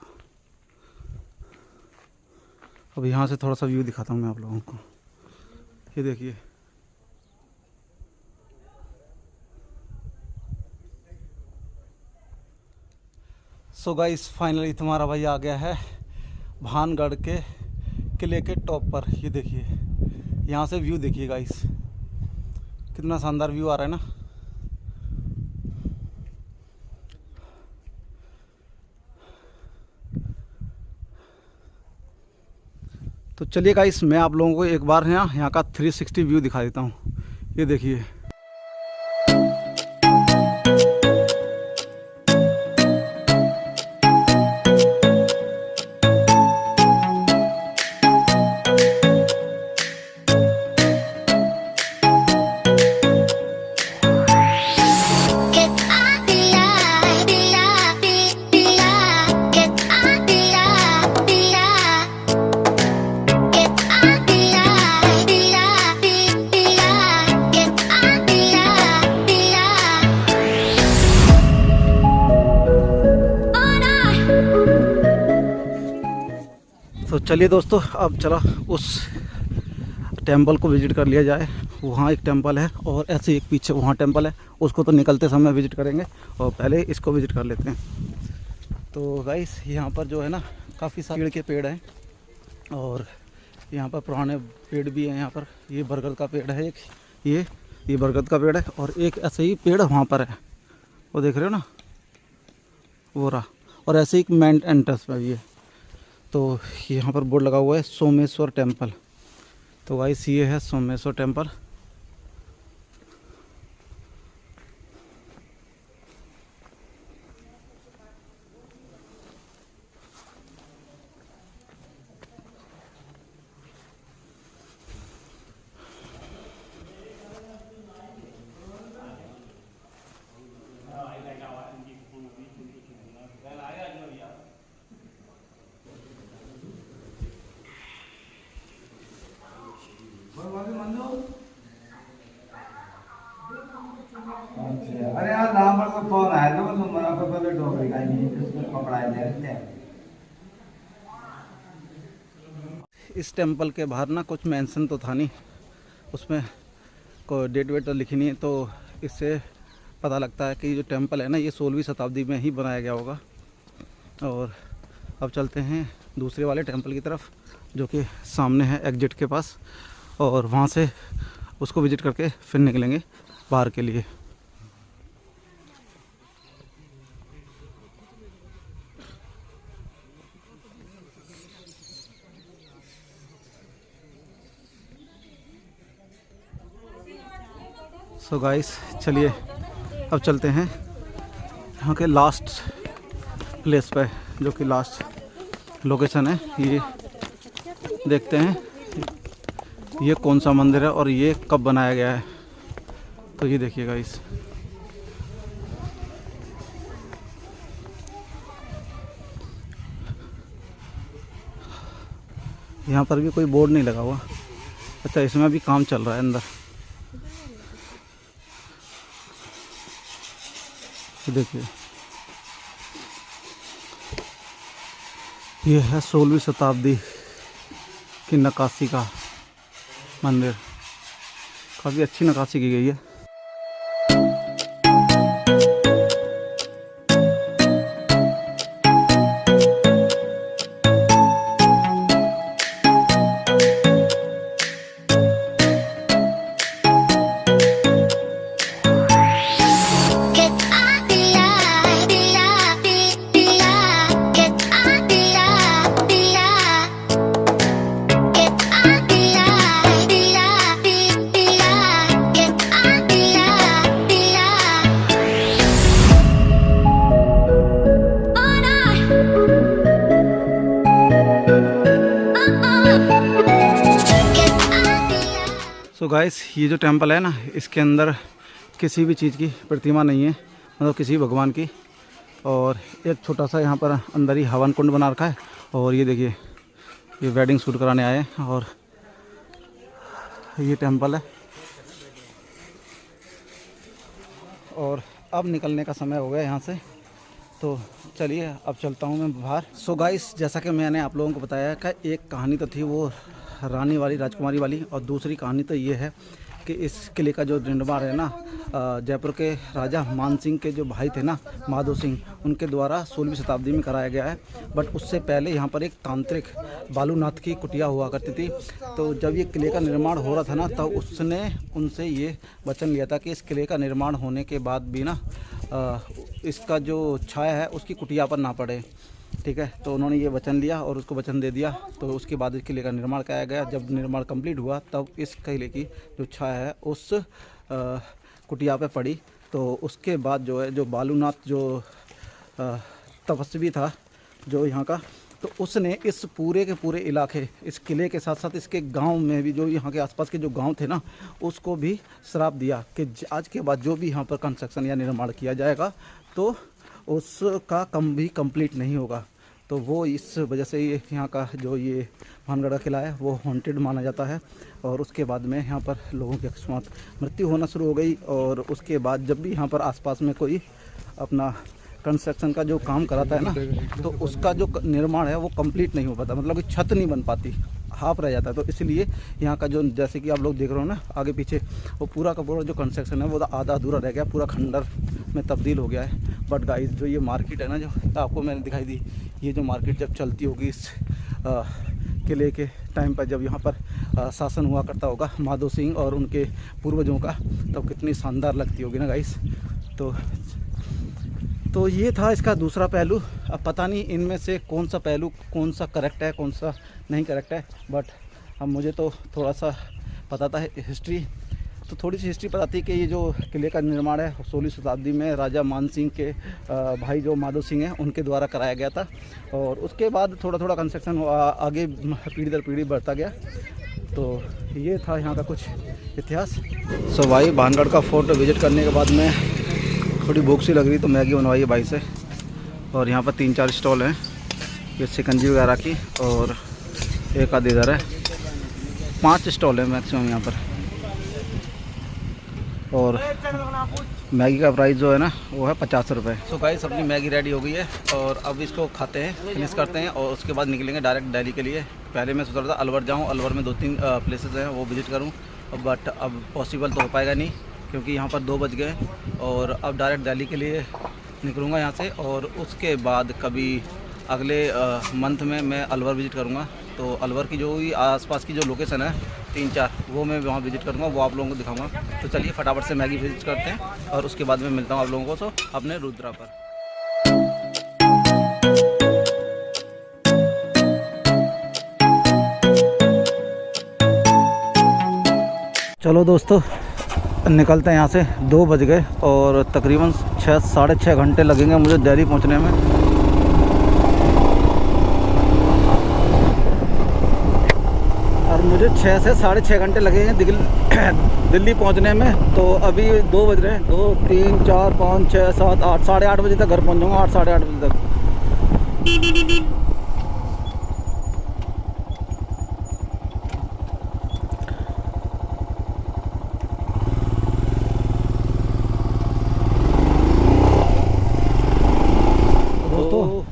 अब यहाँ से थोड़ा सा व्यू दिखाता हूँ मैं आप लोगों को। ये देखिए, सो गाइस फाइनली तुम्हारा भाई आ गया है भानगढ़ के किले के टॉप पर। ये देखिए, यहाँ से व्यू देखिए गाइस, कितना शानदार व्यू आ रहा है ना। तो चलिए गाइस, मैं आप लोगों को एक बार यहाँ का 360 व्यू दिखा देता हूँ। ये देखिए, तो चलिए दोस्तों, अब चला उस टेंपल को विज़िट कर लिया जाए। वहाँ एक टेंपल है और ऐसे एक पीछे वहाँ टेंपल है, उसको तो निकलते समय विज़िट करेंगे और पहले इसको विज़िट कर लेते हैं। तो गाइस यहाँ पर जो है ना, काफ़ी सारे पेड़ के पेड़ हैं और यहाँ पर पुराने पेड़ भी हैं। यहाँ पर ये बरगद का पेड़ है एक, ये बरगद का पेड़ है और एक ऐसे ही पेड़ वहाँ पर है, वो देख रहे हो ना, वो रहा। और ऐसे ही मेन एंट्रेंस में भी है। तो यहाँ पर बोर्ड लगा हुआ है सोमेश्वर टेंपल। तो गाइस ये है सोमेश्वर टेंपल। अरे यार नाम पर फोन आया था, तो मना पर पहले डोगरी का नहीं उसमें पकड़ा दे रहे थे। इस टेंपल के बाहर ना कुछ मेंशन तो था नहीं, उसमें कोई डेट वेट तो लिखी नहीं है। तो इससे पता लगता है कि जो टेंपल है ना, ये 16वीं शताब्दी में ही बनाया गया होगा। और अब चलते हैं दूसरे वाले टेंपल की तरफ, जो कि सामने है एग्जिट के पास, और वहाँ से उसको विज़िट करके फिर निकलेंगे बाहर के लिए। सो गाइस चलिए अब चलते हैं यहाँ के लास्ट प्लेस पे, जो कि लास्ट लोकेशन है। ये देखते हैं ये कौन सा मंदिर है और ये कब बनाया गया है। तो ये देखिए गाइस, यहाँ पर भी कोई बोर्ड नहीं लगा हुआ। अच्छा, इसमें भी काम चल रहा है अंदर। देखिए, ये है 16वीं शताब्दी की नक्काशी का मंदिर। काफ़ी अच्छी नक्काशी की गई है। सो गाइस, ये जो टेंपल है ना, इसके अंदर किसी भी चीज़ की प्रतिमा नहीं है, मतलब किसी भगवान की। और एक छोटा सा यहाँ पर अंदर ही हवन कुंड बना रखा है। और ये देखिए, ये वेडिंग शूट कराने आए हैं और ये टेंपल है। और अब निकलने का समय हो गया यहाँ से। तो चलिए अब चलता हूँ मैं बाहर। सो गाइस, जैसा कि मैंने आप लोगों को बताया कि एक कहानी तो थी वो रानी वाली, राजकुमारी वाली, और दूसरी कहानी तो ये है कि इस किले का जो निर्माण है ना, जयपुर के राजा मान सिंह के जो भाई थे ना, माधो सिंह, उनके द्वारा 16वीं शताब्दी में कराया गया है। बट उससे पहले यहाँ पर एक तांत्रिक बालूनाथ की कुटिया हुआ करती थी। तो जब ये किले का निर्माण हो रहा था ना, तब उसने उनसे ये वचन लिया था कि इस किले का निर्माण होने के बाद भी ना इसका जो छाया है उसकी कुटिया पर ना पड़े। ठीक है, तो उन्होंने ये वचन लिया और उसको वचन दे दिया। तो उसके बाद इस किले का निर्माण कराया गया। जब निर्माण कंप्लीट हुआ तब इस किले की जो छाया है उस कुटिया पे पड़ी। तो उसके बाद जो है, जो बालूनाथ जो तपस्वी था जो यहाँ का, तो उसने इस पूरे के पूरे इलाके, इस किले के साथ साथ इसके गांव में भी, जो यहाँ के आसपास के जो गांव थे ना, उसको भी श्राप दिया कि आज के बाद जो भी यहाँ पर कंस्ट्रक्शन या निर्माण किया जाएगा तो उसका कम भी कंप्लीट नहीं होगा। तो वो इस वजह से ये यहाँ का जो ये भानगढ़ का किला है वो हॉन्टेड माना जाता है। और उसके बाद में यहाँ पर लोगों की अकस्मात मृत्यु होना शुरू हो गई। और उसके बाद जब भी यहाँ पर आसपास में कोई अपना कंस्ट्रक्शन का जो काम कराता है ना, तो उसका जो निर्माण है वो कंप्लीट नहीं हो पाता, मतलब कि छत नहीं बन पाती, हाफ रह जाता है। तो इसलिए यहाँ का जो, जैसे कि आप लोग देख रहे हो ना आगे पीछे, वो पूरा का पूरा जो कंस्ट्रक्शन है वो आधा अधूरा रह गया, पूरा खंडर में तब्दील हो गया है। बट गाइस, जो ये मार्केट है ना, जो आपको मैंने दिखाई दी, ये जो मार्केट जब चलती होगी इस किले के टाइम पर, जब यहाँ पर शासन हुआ करता होगा माधो सिंह और उनके पूर्वजों का, तब कितनी शानदार लगती होगी ना गाइस। तो ये था इसका दूसरा पहलू। अब पता नहीं इनमें से कौन सा पहलू, कौन सा करेक्ट है, कौन सा नहीं करेक्ट है। बट अब मुझे तो थोड़ा सा पता था हिस्ट्री, तो थोड़ी सी हिस्ट्री पता थी कि ये जो किले का निर्माण है 16वीं शताब्दी में राजा मान सिंह के भाई जो माधो सिंह हैं उनके द्वारा कराया गया था। और उसके बाद थोड़ा थोड़ा कंस्ट्रक्शन आगे पीढ़ी दर पीढ़ी बढ़ता गया। तो ये था यहाँ का कुछ इतिहास। सो भाई, भानगढ़ का फोर्ट विज़िट करने के बाद में थोड़ी भूख सी लग रही, तो मैगी बनवाई है भाई से। और यहाँ पर 3-4 स्टॉल हैं, ये शिकंजी वगैरह की, और एक आध इधर है, 5 स्टॉल है मैक्सिमम यहाँ पर। और मैगी का प्राइस जो है ना वो है 50 रुपये। सो गाइस, अपनी मैगी रेडी हो गई है और अब इसको खाते हैं, फिनिश करते हैं और उसके बाद निकलेंगे डायरेक्ट दिल्ली के लिए। पहले मैं सोच रहा था अलवर जाऊँ, अलवर में 2-3 प्लेसेस हैं वो विज़िट करूँ, बट अब पॉसिबल तो हो पाएगा नहीं क्योंकि यहाँ पर 2 बज गए। और अब डायरेक्ट दिल्ली के लिए निकलूँगा यहाँ से, और उसके बाद कभी अगले मंथ में मैं अलवर विज़िट करूँगा। तो अलवर की जो भी आसपास की जो लोकेशन है 3-4, वो मैं वहाँ विज़िट करूँगा, वो आप लोगों को दिखाऊँगा। तो चलिए फटाफट से मैगी विज़िट करते हैं और उसके बाद में मिलता हूँ आप लोगों को तो अपने रुद्रा पर। चलो दोस्तों, निकलते हैं यहाँ से। 2 बज गए और तकरीबन 6-साढ़े 6 घंटे लगेंगे मुझे दिल्ली पहुँचने में। और मुझे 6 से साढ़े 6 घंटे लगेंगे दिल्ली पहुँचने में। तो अभी 2 बज रहे हैं, 2, 3, 4, 5, 6, 7, 8, साढ़े 8 बजे तक घर पहुँच जाऊँगा, 8, साढ़े 8 बजे तक।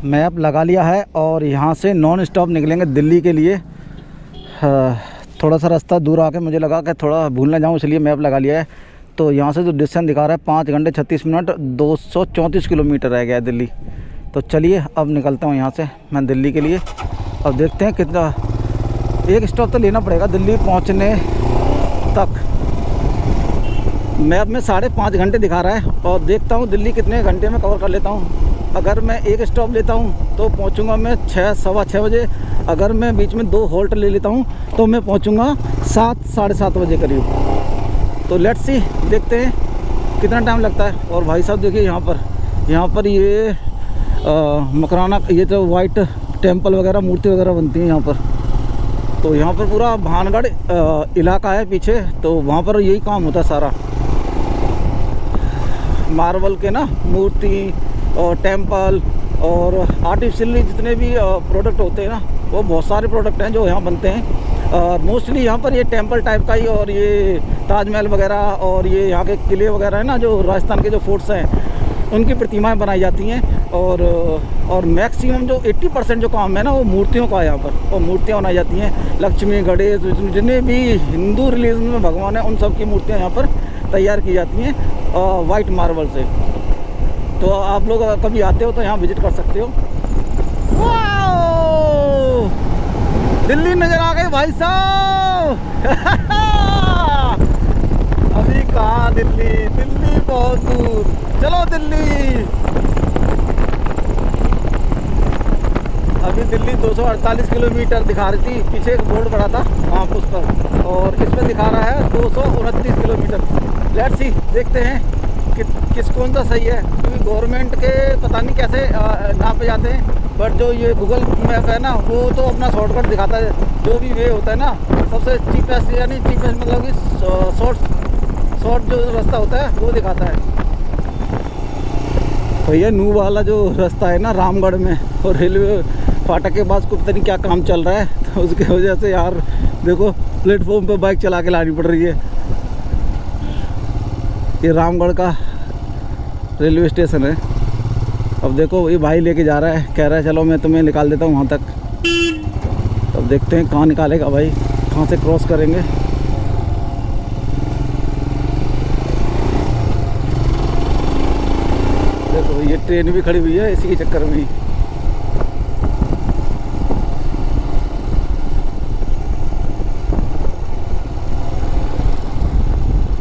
मैप लगा लिया है और यहाँ से नॉन स्टॉप निकलेंगे दिल्ली के लिए। थोड़ा सा रास्ता दूर आके मुझे लगा कि थोड़ा भूल ना जाऊँ, इसलिए मैप लगा लिया है। तो यहाँ से जो डिस्टेंस दिखा रहा है 5 घंटे 36 मिनट, 234 किलोमीटर रह गया है दिल्ली। तो चलिए अब निकलता हूँ यहाँ से मैं दिल्ली के लिए। अब देखते हैं कितना, एक स्टॉप तो लेना पड़ेगा दिल्ली पहुँचने तक। मैप में 5.5 घंटे दिखा रहा है और देखता हूँ दिल्ली कितने घंटे में कवर कर लेता हूँ। अगर मैं एक स्टॉप लेता हूँ तो पहुँचूँगा मैं 6, सवा 6 बजे। अगर मैं बीच में 2 हॉल्ट ले लेता हूँ तो मैं पहुँचूँगा 7, साढ़े 7 बजे करीब। तो लेट्स सी, देखते हैं कितना टाइम लगता है। और भाई साहब देखिए यहाँ पर ये मकराना, ये जो वाइट टेम्पल वगैरह, मूर्ति वगैरह बनती है यहाँ पर। तो यहाँ पर पूरा भानगढ़ इलाका है पीछे, तो वहाँ पर यही काम होता है सारा। मार्बल के ना मूर्ति और टेम्पल और आर्टिफिशियली जितने भी प्रोडक्ट होते हैं ना, वो बहुत सारे प्रोडक्ट हैं जो यहाँ बनते हैं। और मोस्टली यहाँ पर ये टेंपल टाइप का ही, और ये ताजमहल वगैरह और ये यहाँ के किले वगैरह है ना, जो राजस्थान के जो फोर्ट्स हैं उनकी प्रतिमाएं बनाई जाती हैं। और मैक्सिमम जो 80% जो काम है ना वो मूर्तियों का है यहाँ पर, और मूर्तियाँ बनाई जाती हैं। लक्ष्मी, गणेश, विष्णु, जितने भी हिंदू रिलीजन में भगवान है उन सब की मूर्तियाँ यहाँ पर तैयार की जाती हैं वाइट मार्बल से। तो आप लोग कभी आते हो तो यहाँ विजिट कर सकते हो। वाओ, दिल्ली नज़र आ गई भाई साहब। अभी कहाँ दिल्ली, दिल्ली बहुत दूर, चलो दिल्ली। अभी दिल्ली 248 किलोमीटर दिखा रही थी, पीछे एक बोर्ड पड़ा था वहाँ उस पर, और इस पर दिखा रहा है 229 किलोमीटर। लेट्स सी, देखते हैं कि कौन सा सही है, क्योंकि गवर्नमेंट के पता नहीं कैसे नापे जाते हैं, बट जो ये गूगल मैप है ना वो तो अपना शॉर्टकट दिखाता है। जो भी वे होता है ना सबसे चीपेस्ट, यानी चीपेस्ट मतलब कि शॉर्ट जो रास्ता होता है वो दिखाता है। भैया नू वाला जो रास्ता है ना रामगढ़ में, और रेलवे फाटक के पास को पता नहीं क्या काम चल रहा है, तो उसकी वजह से यार देखो प्लेटफॉर्म पे बाइक चला के लानी पड़ रही है। ये रामगढ़ का रेलवे स्टेशन है। अब देखो ये भाई लेके जा रहा है, कह रहा है चलो मैं तुम्हें निकाल देता हूँ वहाँ तक। अब देखते हैं कहाँ निकालेगा भाई, कहाँ से क्रॉस करेंगे। देखो ये ट्रेन भी खड़ी हुई है इसी के चक्कर में ही।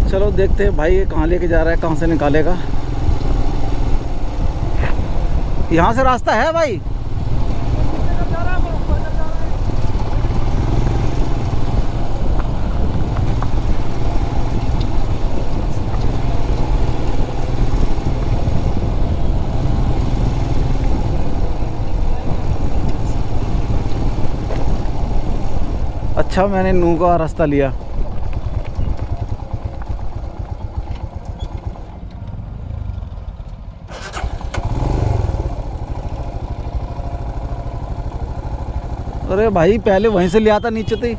चलो देखते हैं भाई ये कहाँ लेके जा रहा है, कहाँ से निकालेगा। यहाँ से रास्ता है भाई? अच्छा मैंने नू का रास्ता लिया। अरे भाई पहले वहीं से लिया था नीचे से।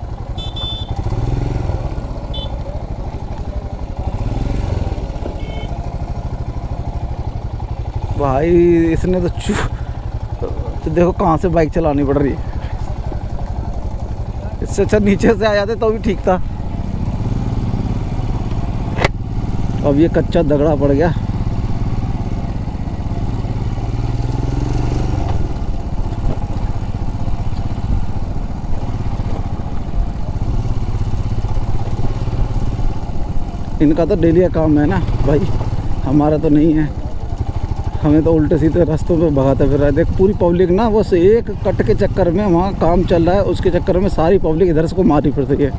भाई इसने तो देखो कहाँ से बाइक चलानी पड़ रही है। इससे अच्छा नीचे से आ जाते तो भी ठीक था। अब ये कच्चा दगड़ा पड़ गया। इनका तो डेली का काम है ना भाई, हमारा तो नहीं है। हमें तो उल्टे सीधे रास्तों पे भगाता फिर रहा है। देख पूरी पब्लिक ना बस एक कट के चक्कर में, वहाँ काम चल रहा है उसके चक्कर में सारी पब्लिक इधर से को मारी फिर रही है।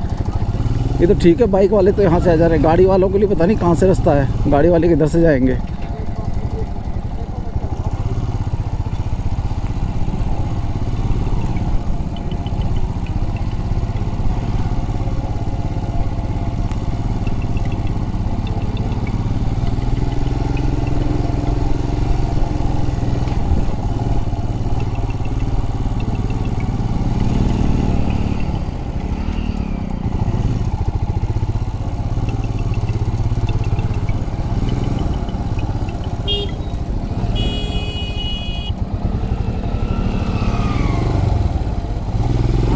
ये तो ठीक है बाइक वाले तो यहाँ से आ जा रहे हैं, गाड़ी वालों के लिए पता नहीं कहाँ से रास्ता है, गाड़ी वाले किधर से जाएंगे।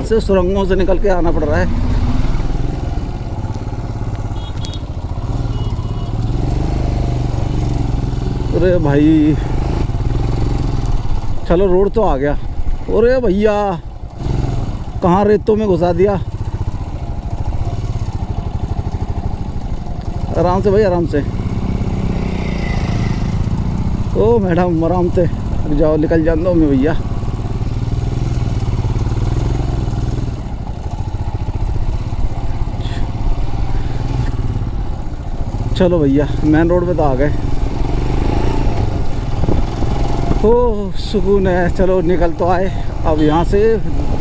से सुरंगों से निकल के आना पड़ रहा है। अरे भाई चलो रोड तो आ गया। अरे भैया कहाँ रेतों में घुसा दिया। आराम से भाई आराम से। ओ मैडम आराम से जाओ, निकल जान दो मैं भैया। चलो भैया मेन रोड पे तो आ गए। ओ सुकून है, चलो निकल तो आए। अब यहाँ से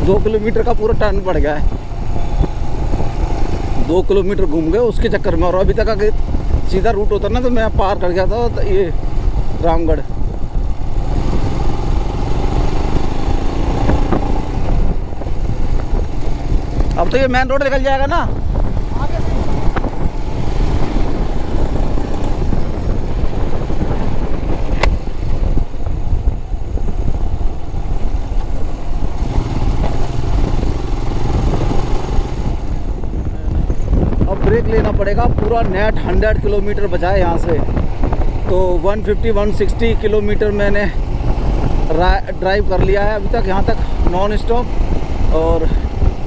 2 किलोमीटर का पूरा टर्न पड़ गया है। 2 किलोमीटर घूम गए उसके चक्कर में, और अभी तक अगर सीधा रूट होता ना तो मैं पार कर गया था तो ये रामगढ़। अब तो ये मेन रोड निकल जाएगा ना। अब ब्रेक लेना पड़ेगा। पूरा नेट 100 किलोमीटर बचा है यहाँ से, तो 150-160 किलोमीटर मैंने ड्राइव कर लिया है अभी तक, यहाँ तक नॉन स्टॉप। और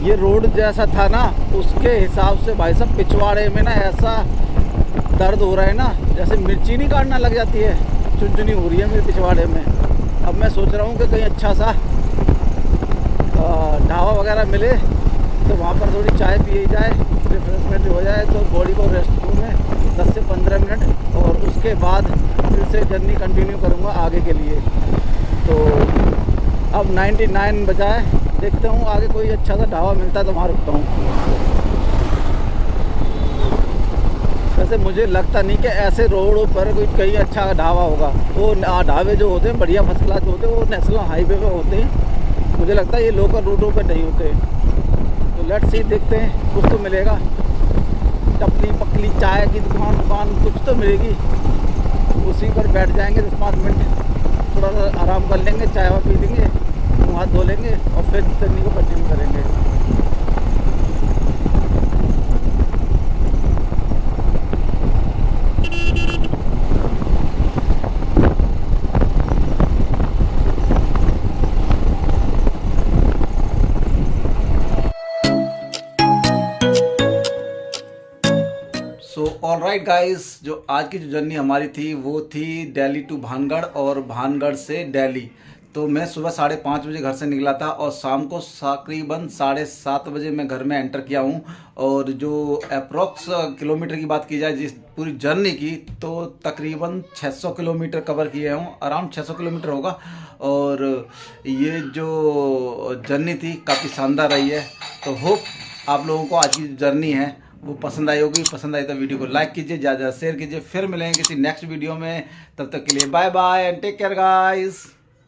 ये रोड जैसा था ना, उसके हिसाब से भाई साहब पिछवाड़े में ना ऐसा दर्द हो रहा है ना, जैसे मिर्ची नहीं काटना लग जाती है, चुनचुनी हो रही है मेरे पिछवाड़े में। अब मैं सोच रहा हूँ कि कहीं अच्छा सा ढाबा वगैरह मिले तो वहाँ पर थोड़ी चाय पी जाए, रिफ्रेशमेंट हो जाए, तो बॉडी को रेस्ट दूँ मैं 10 से 15 मिनट, और उसके बाद फिर से जर्नी कंटिन्यू करूँगा आगे के लिए। तो अब 99 बजा है, देखता हूँ आगे कोई अच्छा सा ढाबा मिलता है तो वहाँ रुकता हूँ। वैसे मुझे लगता नहीं कि ऐसे रोडों पर कोई कहीं अच्छा ढाबा होगा। वो ढाबे जो होते हैं बढ़िया फर्स्ट क्लास जो होते हैं वो नेशनल हाईवे पे होते हैं, मुझे लगता है ये लोकल रूटों पर नहीं होते। तो लेट्स सी, देखते हैं कुछ तो मिलेगा, टपली पकली चाय की दुकान कुछ तो मिलेगी, उसी पर बैठ जाएंगे 10-5 मिनट, थोड़ा सा आराम कर लेंगे, चाय पी लेंगे, मुँह हाथ धो लेंगे और फिर जर्नी को कंटिन्यू करेंगे। ऑल राइट गाइस, जो आज की जो जर्नी हमारी थी वो थी दिल्ली टू भानगढ़ और भानगढ़ से दिल्ली। तो मैं सुबह 5:30 बजे घर से निकला था और शाम को तकरीबन 7:30 बजे मैं घर में एंटर किया हूँ। और जो अप्रॉक्स किलोमीटर की बात की जाए जिस पूरी जर्नी की, तो तकरीबन 600 किलोमीटर कवर किए हूँ, अराउंड 600 किलोमीटर होगा। और ये जो जर्नी थी काफ़ी शानदार रही है। तो होप आप लोगों को आज की जर्नी है वो पसंद आई होगी। पसंद आई तो वीडियो को लाइक कीजिए, ज़्यादा शेयर कीजिए। फिर मिलेंगे किसी नेक्स्ट वीडियो में, तब तक के लिए bye bye and take care guys.